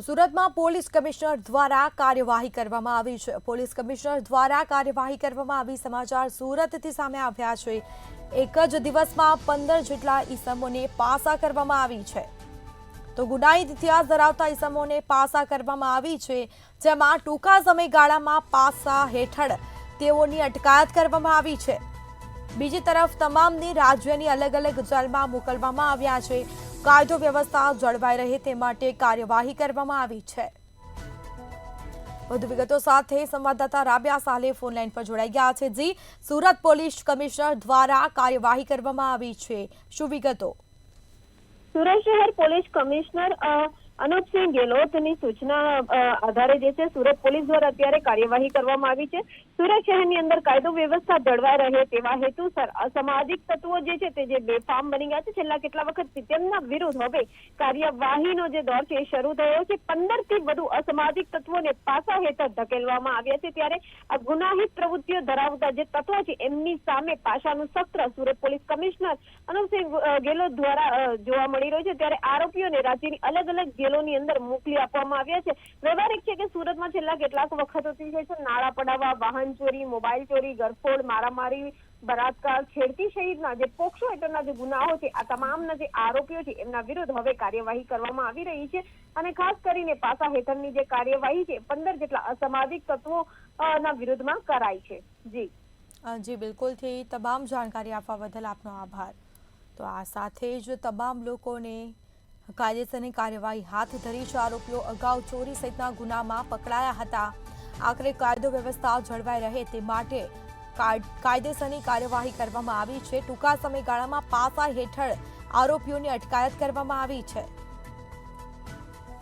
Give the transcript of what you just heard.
સુરતમાં police commissioner દ્વારા કાર્યવાહી કરવામાં આવી છે। પોલીસ કમિશનર દ્વારા કાર્યવાહી કરવામાં આવી સમાચાર સુરતથી સામે આવ્યા છે। એક જ દિવસમાં 15 જેટલા ઈસમોને પાસા કરવામાં આવી છે। તો ગુનાહિત ઇતિહાસ ધરાવતા ઈસમોને પાસા કરવામાં આવી છે, જેમાં ટૂંકા સમયગાળામાં પાસા હેઠળ તેઓની અટકાયત કરવામાં આવી છે। બીજી તરફ તમામને રાજ્યની અલગ અલગ જેલમાં મોકલવામાં આવ્યા છે। કાયદો વ્યવસ્થા જળવાઈ રહે તે માટે કાર્યવાહી કરવામાં આવી છે। વધુ વિગતો સાથે સંવાદદાતા રાબિયા સાલે ફોનલાઈન પર જોડાઈ ગયા છે। જી, સુરત પોલીસ કમિશનર દ્વારા કાર્યવાહી કરવામાં આવી છે, શું વિગતો? સુરત શહેર પોલીસ કમિશનર અનુપસિંહ ગેહલોતની સૂચના આધારે જે છે સુરત પોલીસ દ્વારા અત્યારે કાર્યવાહી કરવામાં આવી છે। સુરત શહેરની અંદર કાયદો વ્યવસ્થા જળવાઈ રહે તેવા હેતુસર અસામાજિક તત્વો જે છે તે જે બેફામ બની ગયા છે, છેલ્લા કેટલા વખત તેમના વિરુદ્ધ હવે કાર્યવાહીનો જે દોર છે એ શરૂ થયો છે। 15 થી વધુ અસામાજિક તત્વોને પાસા હેઠળ ધકેલવામાં આવ્યા છે, ત્યારે આ ગુનાહિત પ્રવૃત્તિઓ ધરાવતા જે તત્વો છે એમની સામે પાસાનું સત્ર સુરત પોલીસ કમિશનર અનુપસિંહ ગેહલોત દ્વારા જોવા મળી રહ્યું છે। ત્યારે આરોપીઓને રાજ્યની અલગ અલગ જેલોની અંદર મોકલી આપવામાં આવ્યા છે। વ્યવહારિક છે કે સુરતમાં છેલ્લા કેટલાક વખતોથી છે નાણાં પડાવવા, વાહન ચોરી, મોબાઈલ ચોરી, ગરફોડ, મારામારી, બળાત્કાર, છેડતી સહિતના જે પોક્સો હેઠળના જે ગુનાઓ છે આ તમામના જે આરોપીઓ છે એમના વિરુદ્ધ હવે કાર્યવાહી કરવામાં આવી રહી છે। અને ખાસ કરીને પાસા હેઠળની જે કાર્યવાહી છે 15 જેટલા અસામાજિક તત્વો ના વિરુદ્ધમાં કરાઈ છે। જી બિલકુલથી તમામ જાણકારી આપવા બદલ આપનો આભાર। તો આ સાથે જ તમામ લોકોને કાયદેસરની કાર્યવાહી હાથ ધરી છે। આરોપીઓ અગાઉ ચોરી સહિતના ગુનામાં પકડાયા હતા। આખરે કાયદો વ્યવસ્થા જળવાઈ રહે તે માટે કાયદેસરની કાર્યવાહી કરવામાં આવી છે। ટૂંકા સમયગાળામાં પાસા હેઠળ આરોપીઓની અટકાયત કરવામાં આવી છે।